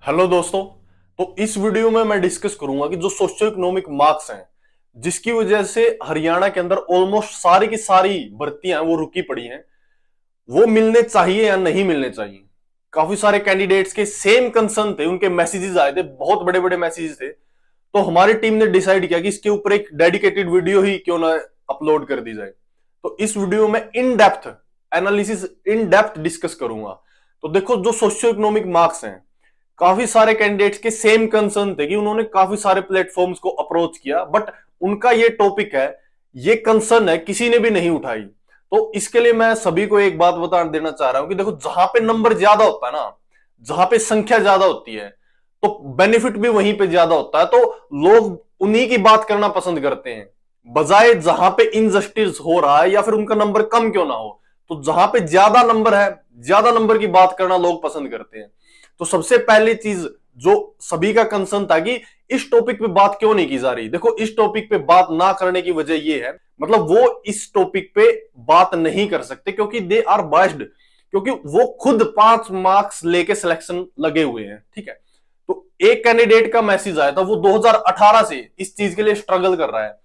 Hello दोस्तों। तो इस वीडियो में मैं डिस्कस करूंगा कि जो सोशियो इकोनॉमिक मार्क्स हैं, जिसकी वजह से हरियाणा के अंदर ऑलमोस्ट सारी की सारी भर्तियां वो रुकी पड़ी हैं, वो मिलने चाहिए या नहीं मिलने चाहिए। काफी सारे कैंडिडेट्स के सेम कंसर्न थे, उनके मैसेजेस आए थे, बहुत बड़े बड़े मैसेजेस थे। तो हमारी टीम ने डिसाइड किया कि इसके ऊपर एक डेडिकेटेड वीडियो ही क्यों ना अपलोड कर दी जाए। तो इस वीडियो में in depth analysis, in depth discuss करूंगा। तो देखो, जो सोशियो इकोनॉमिक मार्क्स हैं, काफी सारे कैंडिडेट्स के सेम कंसर्न थे कि उन्होंने काफी सारे प्लेटफॉर्म्स को अप्रोच किया, बट उनका ये टॉपिक है, ये कंसर्न है, किसी ने भी नहीं उठाई। तो इसके लिए मैं सभी को एक बात बता देना चाह रहा हूं कि देखो, जहां पे नंबर ज्यादा होता है ना, जहां पे संख्या ज्यादा होती है, तो बेनिफिट भी वहीं पे ज्यादा होता है। तो लोग उन्हीं की बात करना पसंद करते हैं, बजाय जहां पे इनजस्टिस हो रहा है या फिर उनका नंबर कम क्यों ना हो। तो जहां पे ज्यादा नंबर है, ज्यादा नंबर की बात करना लोग पसंद करते हैं। तो सबसे पहली चीज जो सभी का कंसर्न था कि इस टॉपिक पे बात क्यों नहीं की जा रही। देखो, इस टॉपिक पे बात ना करने की वजह यह है, मतलब वो इस टॉपिक पे बात नहीं कर सकते क्योंकि दे आर बायस्ड, क्योंकि वो खुद 5 मार्क्स लेके सिलेक्शन लगे हुए हैं। ठीक है, तो एक कैंडिडेट का मैसेज आया था, वो 2018 से इस चीज के लिए स्ट्रगल कर रहा है।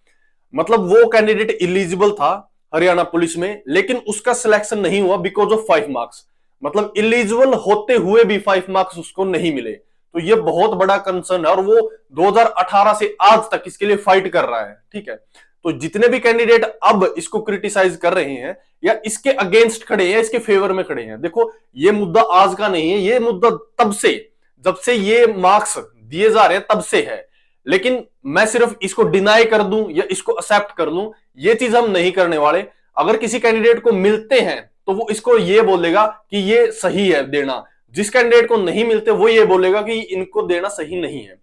मतलब वो कैंडिडेट इलिजिबल था हरियाणा पुलिस में, लेकिन उसका सिलेक्शन नहीं हुआ बिकॉज ऑफ 5 मार्क्स। मतलब इलिजिबल होते हुए भी 5 मार्क्स उसको नहीं मिले। तो ये बहुत बड़ा कंसर्न है और वो 2018 से आज तक इसके लिए फाइट कर रहा है। ठीक है, तो जितने भी कैंडिडेट अब इसको क्रिटिसाइज कर रहे हैं या इसके अगेंस्ट खड़े हैं, इसके फेवर में खड़े हैं, देखो, ये मुद्दा आज का नहीं है, ये मुद्दा तब से, जब से ये मार्क्स दिए जा रहे हैं तब से है। लेकिन मैं सिर्फ इसको डिनाई कर दूं या इसको एक्सेप्ट कर लूं, ये चीज हम नहीं करने वाले। अगर किसी कैंडिडेट को मिलते हैं तो वो इसको ये बोलेगा कि ये सही है देना, जिस कैंडिडेट को नहीं मिलते वो ये बोलेगा कि इनको देना सही नहीं है।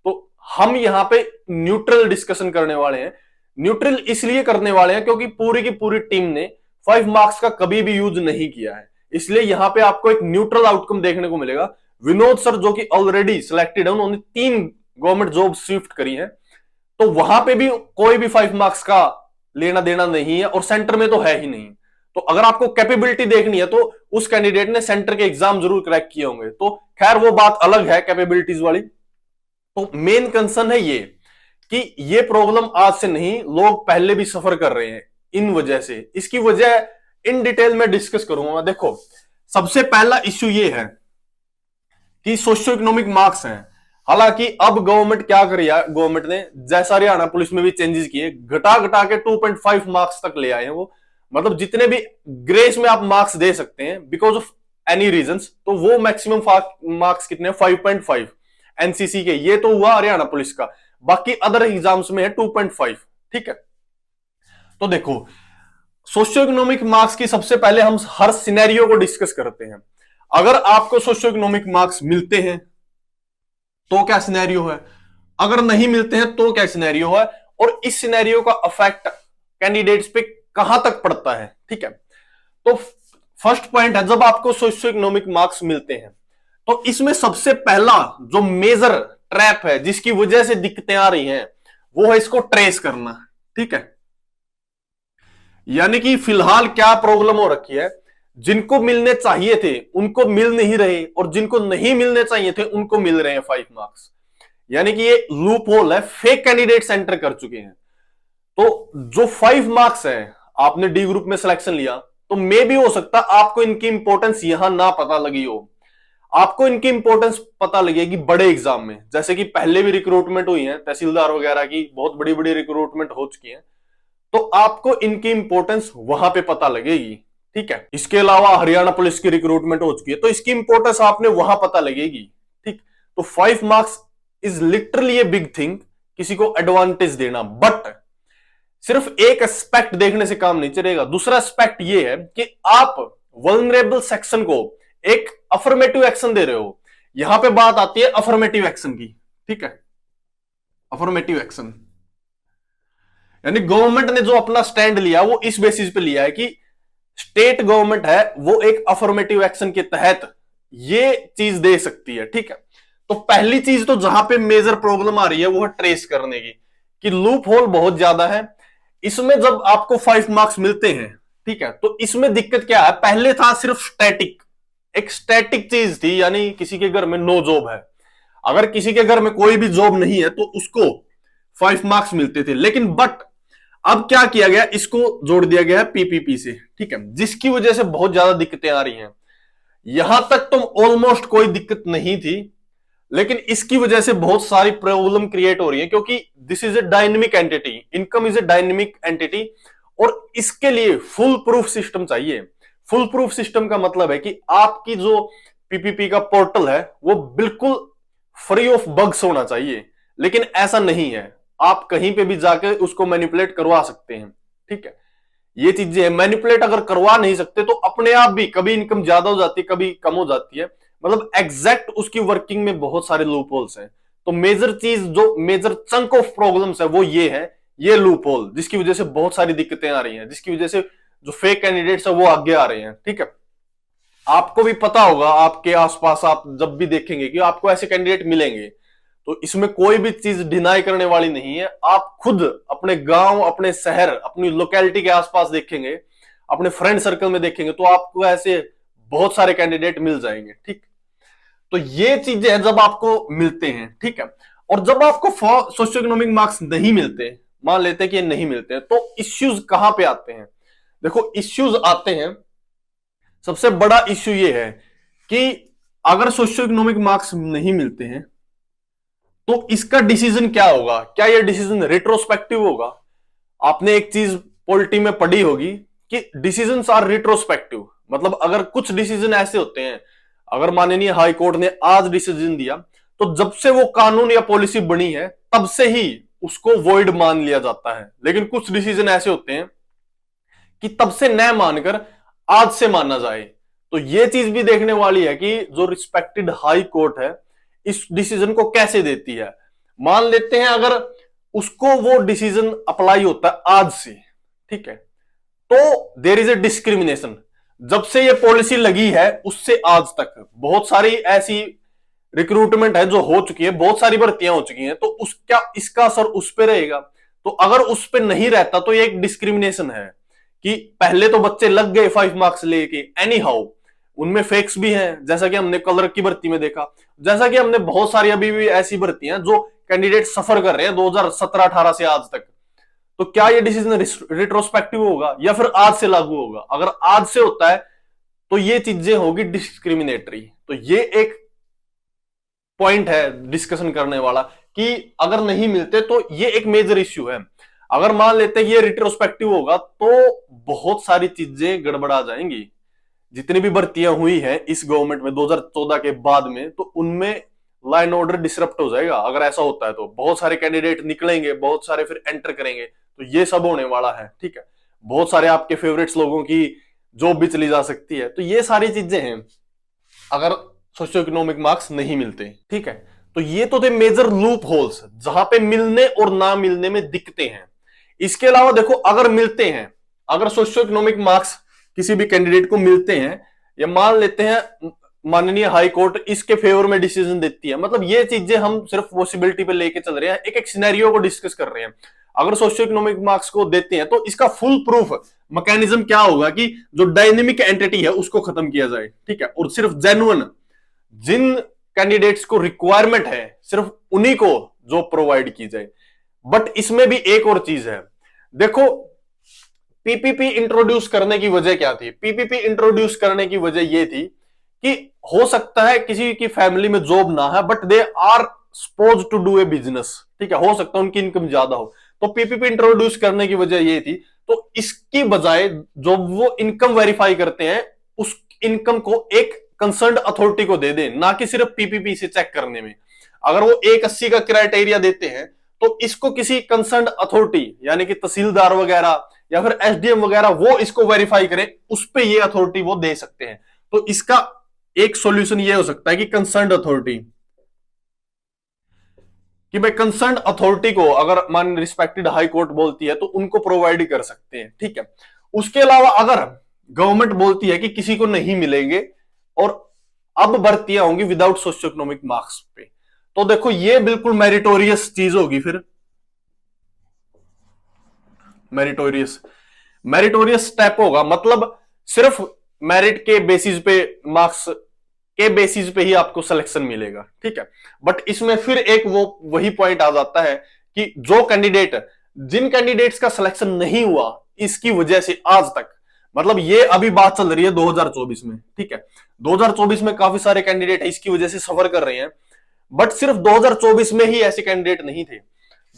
तो हम यहां पे न्यूट्रल डिस्कशन करने वाले हैं। न्यूट्रल इसलिए करने वाले हैं क्योंकि पूरी की पूरी टीम ने 5 मार्क्स का कभी भी यूज नहीं किया है, इसलिए यहां पे आपको एक न्यूट्रल आउटकम देखने को मिलेगा। विनोद सर जो कि ऑलरेडी सिलेक्टेड है, उन्होंने 3 गवर्नमेंट जॉब शिफ्ट करी है, तो वहां पे भी कोई भी 5 मार्क्स का लेना देना नहीं है और सेंटर में तो है ही नहीं। तो अगर आपको कैपेबिलिटी देखनी है तो उस कैंडिडेट ने सेंटर के एग्जाम जरूर क्रैक किए होंगे, तो खैर वो बात अलग है कैपेबिलिटीज वाली। तो मेन कंसर्न है ये कि ये प्रॉब्लम आज से नहीं, लोग पहले भी सफर कर रहे हैं इन वजह से। इसकी वजह इन डिटेल में डिस्कस करूंगा। देखो, सबसे पहला इश्यू ये है कि सोशियो इकोनॉमिक मार्क्स हैं। हालांकि अब गवर्नमेंट क्या कर रही है, गवर्नमेंट ने जैसा हरियाणा पुलिस में भी चेंजेस किए, घटा घटा के 2.5 मार्क्स तक ले आए हैं वो। मतलब जितने भी ग्रेस में आप मार्क्स दे सकते हैं बिकॉज ऑफ एनी रीजंस, तो वो मैक्सिमम मार्क्स कितने हैं, 5.5 एनसीसी के। ये तो हुआ हरियाणा पुलिस का, बाकी अदर एग्जाम्स में है 2.5। ठीक है, तो देखो, सोशियो इकोनॉमिक मार्क्स की सबसे पहले हम हर सिनेरियो को डिस्कस करते हैं। अगर आपको सोशियो इकोनॉमिक मार्क्स मिलते हैं तो क्या सिनेरियो है, अगर नहीं मिलते हैं तो क्या सिनेरियो है, और इस सिनेरियो का इफेक्ट कैंडिडेट्स पे कहां तक पड़ता है। ठीक है, तो फर्स्ट पॉइंट है, जब आपको सोशियो इकोनॉमिक मार्क्स मिलते हैं तो इसमें सबसे पहला जो मेजर ट्रैप है जिसकी वजह से दिक्कतें आ रही हैं, वो है इसको ट्रेस करना। ठीक है, यानी कि फिलहाल क्या प्रॉब्लम हो रखी है, जिनको मिलने चाहिए थे उनको मिल नहीं रहे और जिनको नहीं मिलने चाहिए थे उनको मिल रहे हैं 5 मार्क्स। यानी कि ये लूप होल है, फेक कैंडिडेट एंटर कर चुके हैं। तो जो 5 मार्क्स है, आपने डी ग्रुप में सिलेक्शन लिया, तो मे भी हो सकता आपको इनकी इंपॉर्टेंस यहां ना पता लगी हो, आपको इनकी इंपॉर्टेंस पता लगेगी बड़े एग्जाम में। जैसे कि पहले भी रिक्रूटमेंट हुई है, तहसीलदार वगैरह की बहुत बड़ी बड़ी रिक्रूटमेंट हो चुकी है, तो आपको इनकी इंपॉर्टेंस वहां पे पता लगेगी। ठीक है, इसके अलावा हरियाणा पुलिस की रिक्रूटमेंट हो चुकी है, तो इसकी इंपॉर्टेंस आपने वहां पता लगेगी। ठीक, तो 5 marks is literally a big thing, किसी को एडवांटेज देना। बट सिर्फ एक एस्पेक्ट देखने से काम नहीं चलेगा। दूसरा एस्पेक्ट ये है कि आप वल्नरेबल सेक्शन को एक अफर्मेटिव एक्शन दे रहे हो। यहां पे बात आती है अफर्मेटिव एक्शन की। ठीक है, अफर्मेटिव एक्शन यानी गवर्नमेंट ने जो अपना स्टैंड लिया वो इस बेसिस पे लिया है कि स्टेट गवर्नमेंट है वो एक अफर्मेटिव एक्शन के तहत ये चीज दे सकती है। ठीक है, तो पहली चीज तो जहां पे मेजर प्रॉब्लम आ रही है वो है ट्रेस करने की, कि लूप होल बहुत ज्यादा है इसमें। जब आपको 5 मार्क्स मिलते हैं, ठीक है, तो इसमें दिक्कत क्या है, पहले था सिर्फ स्टैटिक, एक स्टैटिक चीज थी, यानी किसी के घर में नो जॉब है, अगर किसी के घर में कोई भी जॉब नहीं है तो उसको 5 मार्क्स मिलते थे, लेकिन बट अब क्या किया गया, इसको जोड़ दिया गया है पीपीपी से, ठीक है, जिसकी वजह से बहुत ज्यादा दिक्कतें आ रही हैं। यहां तक तो ऑलमोस्ट कोई दिक्कत नहीं थी, लेकिन इसकी वजह से बहुत सारी प्रॉब्लम क्रिएट हो रही है, क्योंकि this is a dynamic entity, income is a dynamic entity, और इसके लिए फुल प्रूफ सिस्टम चाहिए। फुल प्रूफ सिस्टम का मतलब है कि आपकी जो पीपीपी का पोर्टल है वो बिल्कुल फ्री ऑफ बग्स होना चाहिए, लेकिन ऐसा नहीं है, आप कहीं पे भी जाकर उसको मैनिपुलेट करवा सकते हैं, ठीक है। ये चीजें मैनिपुलेट अगर करवा नहीं सकते तो अपने आप भी कभी इनकम ज्यादा हो जाती है, कभी कम हो जाती है, मतलब एग्जैक्ट उसकी वर्किंग में बहुत सारे लूप होल्स हैं। तो मेजर चीज, जो मेजर चंक ऑफ प्रॉब्लम्स है वो ये है, ये लूप होल, जिसकी वजह से बहुत सारी दिक्कतें आ रही हैं, जिसकी वजह से जो फेक कैंडिडेट्स है वो आगे आ रहे हैं, ठीक है। आपको भी पता होगा, आपके आसपास आप जब भी देखेंगे कि आपको ऐसे कैंडिडेट मिलेंगे, तो इसमें कोई भी चीज डिनाई करने वाली नहीं है। आप खुद अपने गांव, अपने शहर, अपनी लोकेलिटी के आसपास देखेंगे, अपने फ्रेंड सर्कल में देखेंगे, तो आपको ऐसे बहुत सारे कैंडिडेट मिल जाएंगे, ठीक। तो ये चीजें हैं जब आपको मिलते हैं, ठीक है। और जब आपको सोशियो इकोनॉमिक मार्क्स नहीं मिलते, मान लेते हैं कि ये नहीं मिलते हैं, तो इश्यूज कहां पे आते हैं? देखो, इश्यूज आते हैं, सबसे बड़ा इश्यू ये है कि अगर सोशियो इकोनॉमिक मार्क्स नहीं मिलते हैं तो इसका डिसीजन क्या होगा? क्या यह डिसीजन रिट्रोस्पेक्टिव होगा? आपने एक चीज पॉलिटी में पढ़ी होगी कि डिसीजंस आर रिट्रोस्पेक्टिव, मतलब अगर कुछ डिसीजन ऐसे होते हैं, अगर माननीय हाई कोर्ट ने आज डिसीजन दिया तो जब से वो कानून या पॉलिसी बनी है तब से ही उसको वॉइड मान लिया जाता है, लेकिन कुछ डिसीजन ऐसे होते हैं कि तब से न मानकर आज से माना जाए। तो ये चीज भी देखने वाली है कि जो रिस्पेक्टेड हाई कोर्ट है इस डिसीजन को कैसे देती है। मान लेते हैं अगर उसको वो डिसीजन अप्लाई होता है आज से, ठीक है, तो देर इज ए डिस्क्रिमिनेशन। जब से ये पॉलिसी लगी है उससे आज तक बहुत सारी ऐसी रिक्रूटमेंट है जो हो चुकी है, बहुत सारी भर्तियां हो चुकी हैं, तो उसका इसका असर उस पर रहेगा। तो अगर उस पर नहीं रहता तो ये एक डिस्क्रिमिनेशन है कि पहले तो बच्चे लग गए 5 मार्क्स लेके, एनी हाउ उनमें फेक्स भी हैं, जैसा कि हमने कलर की भर्ती में देखा, जैसा कि हमने बहुत सारी अभी भी ऐसी भर्तियां जो कैंडिडेट सफर कर रहे हैं 2017-18 से आज तक। तो क्या ये डिसीजन रिट्रोस्पेक्टिव होगा या फिर आज से लागू होगा? अगर आज से होता है तो ये चीजें होगी डिस्क्रिमिनेटरी। तो ये एक पॉइंट है डिस्कशन करने वाला कि अगर नहीं मिलते तो ये एक मेजर इश्यू है। अगर मान लेते हैं ये रिट्रोस्पेक्टिव होगा तो बहुत सारी चीजें गड़बड़ा जाएंगी। जितनी भी भर्तियां हुई हैं इस गवर्नमेंट में 2014 के बाद में, तो उनमें लाइन ऑर्डर डिसरप्ट हो जाएगा। अगर ऐसा होता है तो बहुत सारे कैंडिडेट निकलेंगे, बहुत सारे फिर एंटर करेंगे, तो ये सब होने वाला है, ठीक है। बहुत सारे आपके फेवरेट्स लोगों की जॉब भी चली जा सकती है। तो ये सारी चीजें हैं अगर सोशियो इकोनॉमिक मार्क्स नहीं मिलते, ठीक है। तो ये तो थे मेजर लूप होल्स जहां पे मिलने और ना मिलने में दिक्कतें हैं। इसके अलावा देखो, अगर मिलते हैं, अगर सोशियो इकोनॉमिक मार्क्स किसी भी कैंडिडेट को मिलते हैं, या मान लेते हैं माननीय हाई कोर्ट इसके फेवर में डिसीजन देती है, मतलब ये चीजें हम सिर्फ पॉसिबिलिटी पे लेके चल रहे हैं, एक एक सिनेरियो को डिस्कस कर रहे हैं। अगर सोशियो इकोनॉमिक मार्क्स को देते हैं तो इसका फुल प्रूफ मैकेनिज्म क्या होगा कि जो डायनेमिक एंटिटी है उसको खत्म किया जाए, ठीक है, और सिर्फ जेन्युइन जिन कैंडिडेट्स को रिक्वायरमेंट है सिर्फ उन्हीं को जॉब प्रोवाइड की जाए। बट इसमें भी एक और चीज है, देखो, पीपीपी इंट्रोड्यूस करने की वजह क्या थी? पीपीपी इंट्रोड्यूस करने की वजह यह थी कि हो सकता है किसी की फैमिली में जॉब ना है but they are suppose to do a business, ठीक है, हो सकता है उनकी इनकम ज्यादा हो, तो पीपीपी इंट्रोड्यूस करने की वजह यह थी। तो इसकी बजाय जो वो इनकम वेरीफाई करते हैं उस इनकम को एक कंसर्न अथॉरिटी को दे दें, ना कि सिर्फ पीपीपी से चेक करने में। अगर वो 180 का क्राइटेरिया देते हैं तो इसको किसी कंसर्न अथॉरिटी यानी कि तहसीलदार वगैरह या फिर एसडीएम वगैरह वो इसको वेरीफाई करें, उस पे ये अथॉरिटी वो दे सकते हैं। तो इसका एक सॉल्यूशन ये हो सकता है कि कंसर्न अथॉरिटी, कि भाई कंसर्न अथॉरिटी को अगर मान रिस्पेक्टेड हाई कोर्ट बोलती है तो उनको प्रोवाइड कर सकते हैं, ठीक है। उसके अलावा अगर गवर्नमेंट बोलती है कि किसी को नहीं मिलेंगे और अब भर्तियां होंगी विदाउट सोशियो इकोनॉमिक मार्क्स पे, तो देखो ये बिल्कुल मेरिटोरियस चीज होगी। फिर मेरिटोरियस मेरिटोरियस स्टेप होगा, मतलब सिर्फ मेरिट के बेसिस पे मार्क्स के बेसिस पे ही आपको सिलेक्शन मिलेगा, ठीक है। बट इसमें फिर एक वो वही पॉइंट आ जाता है कि जो कैंडिडेट, जिन कैंडिडेट्स का सिलेक्शन नहीं हुआ इसकी वजह से आज तक, मतलब ये अभी बात चल रही है 2024 में, ठीक है, 2024 में काफी सारे कैंडिडेट इसकी वजह से सफर कर रहे हैं। बट सिर्फ 2024 में ही ऐसे कैंडिडेट नहीं थे,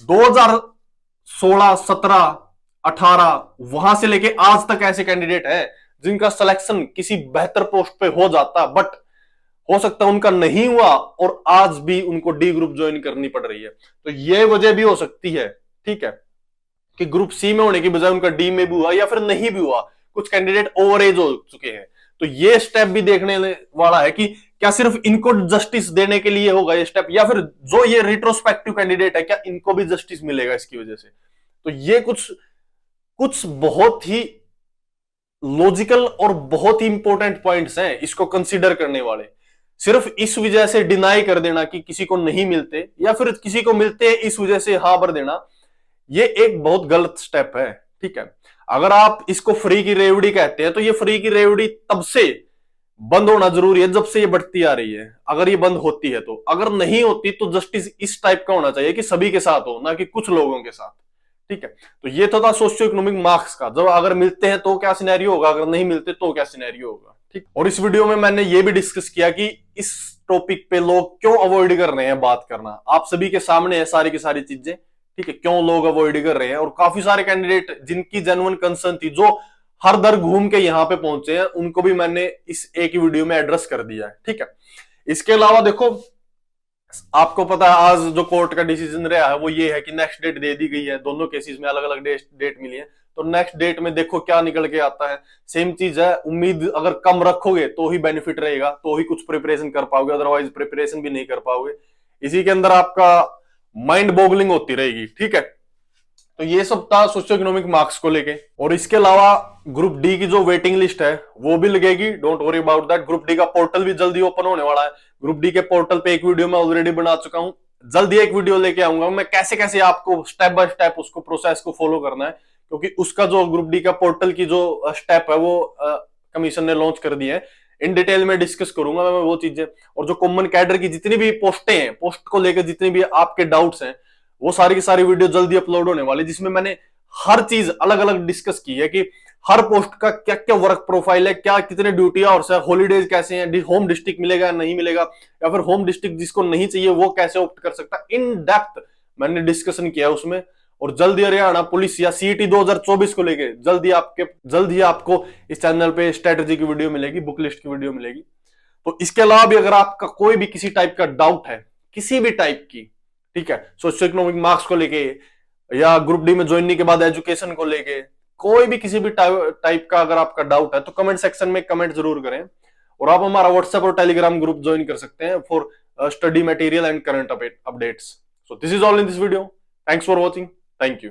2016, 17, 18 वहां से लेके आज तक ऐसे कैंडिडेट हैं जिनका सिलेक्शन किसी बेहतर पोस्ट पे हो जाता, बट हो सकता है उनका नहीं हुआ और आज भी उनको डी ग्रुप ज्वाइन करनी पड़ रही है। तो ये वजह भी हो सकती है, ठीक है, कि ग्रुप सी में होने की बजाय उनका डी में भी हुआ या फिर नहीं भी हुआ, कुछ कैंडिडेट ओवर एज हो चुके हैं। तो ये स्टेप भी देखने वाला है कि क्या सिर्फ इनको जस्टिस देने के लिए होगा ये स्टेप, या फिर जो ये रिट्रोस्पेक्टिव कैंडिडेट है क्या इनको भी जस्टिस मिलेगा इसकी वजह से। तो ये कुछ कुछ बहुत ही लॉजिकल और बहुत ही इंपॉर्टेंट पॉइंट्स हैं इसको कंसीडर करने वाले। सिर्फ इस वजह से डिनाई कर देना कि किसी को नहीं मिलते या फिर किसी को मिलते हैं इस वजह से हाँ भर देना, ये एक बहुत गलत स्टेप है, ठीक है। अगर आप इसको फ्री की रेवड़ी कहते हैं तो ये फ्री की रेवड़ी तब से बंद होना जरूरी है जब से ये बढ़ती आ रही है, अगर ये बंद होती है तो। अगर नहीं होती तो जस्टिस इस टाइप का होना चाहिए कि सभी के साथ हो, ना कि कुछ लोगों के साथ, ठीक है। तो ये तो था सोशियो इकोनॉमिक मार्क्स का, जब अगर मिलते हैं तो क्या सिनेरियो होगा, अगर नहीं मिलते तो क्या सिनेरियो होगा, ठीक। और इस वीडियो में मैंने ये भी डिस्कस किया कि इस टॉपिक पे लोग क्यों अवॉइड कर रहे हैं बात करना, आप सभी के सामने है सारी की सारी चीजें, ठीक है, क्यों लोग अवॉइड कर रहे हैं। और काफी सारे कैंडिडेट जिनकी जेन्युइन कंसर्न थी, जो हर दर घूम के यहां पे पहुंचे हैं, उनको भी मैंने इस एक ही वीडियो में एड्रेस कर दिया है, ठीक है। इसके अलावा देखो, आपको पता है आज जो कोर्ट का डिसीजन रहा है वो ये है कि नेक्स्ट डेट दे दी गई है, दोनों केसेस में अलग अलग डेट मिली है, तो नेक्स्ट डेट में देखो क्या निकल के आता है। सेम चीज है, उम्मीद अगर कम रखोगे तो ही बेनिफिट रहेगा, तो ही कुछ प्रिपरेशन कर पाओगे, अदरवाइज प्रिपरेशन भी नहीं कर पाओगे, इसी के अंदर आपका माइंड बॉगलिंग होती रहेगी, ठीक है। तो ये सब था सोशियो इकोनॉमिक मार्क्स को लेके। और इसके अलावा ग्रुप डी की जो वेटिंग लिस्ट है वो भी लगेगी, don't worry about that. Group D का पोर्टल भी जल्दी ओपन होने वाला है, ग्रुप डी के पोर्टल पे एक वीडियो मैं ऑलरेडी बना चुका हूं, जल्दी एक वीडियो लेके आऊंगा मैं, कैसे कैसे आपको स्टेप बाय स्टेप उसको प्रोसेस को फॉलो करना है, क्योंकि उसका जो ग्रुप डी का पोर्टल की जो स्टेप है वो कमीशन ने लॉन्च कर दिया है। इन डिटेल में डिस्कस करूंगा मैं वो चीजें, और जो कॉमन कैडर की जितनी भी पोस्टें हैं, पोस्ट को लेकर जितनी भी आपके डाउट्स हैं, वो सारी की सारी वीडियो जल्दी अपलोड होने वाली, जिसमें मैंने हर चीज अलग अलग डिस्कस की है कि हर पोस्ट का क्या क्या वर्क प्रोफाइल है, क्या कितने ड्यूटी और हॉलीडेज कैसे हैं, होम डिस्ट्रिक्ट मिलेगा नहीं मिलेगा, या फिर होम डिस्ट्रिक्ट जिसको नहीं चाहिए वो कैसे ऑप्ट कर सकता है, इन डेप्थ मैंने डिस्कशन किया उसमें। और जल्दी हरियाणा पुलिस या सीईटी 2024 को लेके जल्द ही आपको इस चैनल पे स्ट्रेटेजी की वीडियो मिलेगी, बुक लिस्ट की वीडियो मिलेगी। तो इसके अलावा भी अगर आपका कोई भी किसी टाइप का डाउट है, किसी भी टाइप की, ठीक है, सोशियो इकोनॉमिक मार्क्स को लेके या ग्रुप डी में ज्वाइनिंग के बाद एजुकेशन को लेके, कोई भी किसी भी टाइप का अगर आपका डाउट है तो कमेंट सेक्शन में कमेंट जरूर करें। और आप हमारा व्हाट्सएप और टेलीग्राम ग्रुप ज्वाइन कर सकते हैं for study material and current updates. So this is all in this video, thanks for watching, thank you.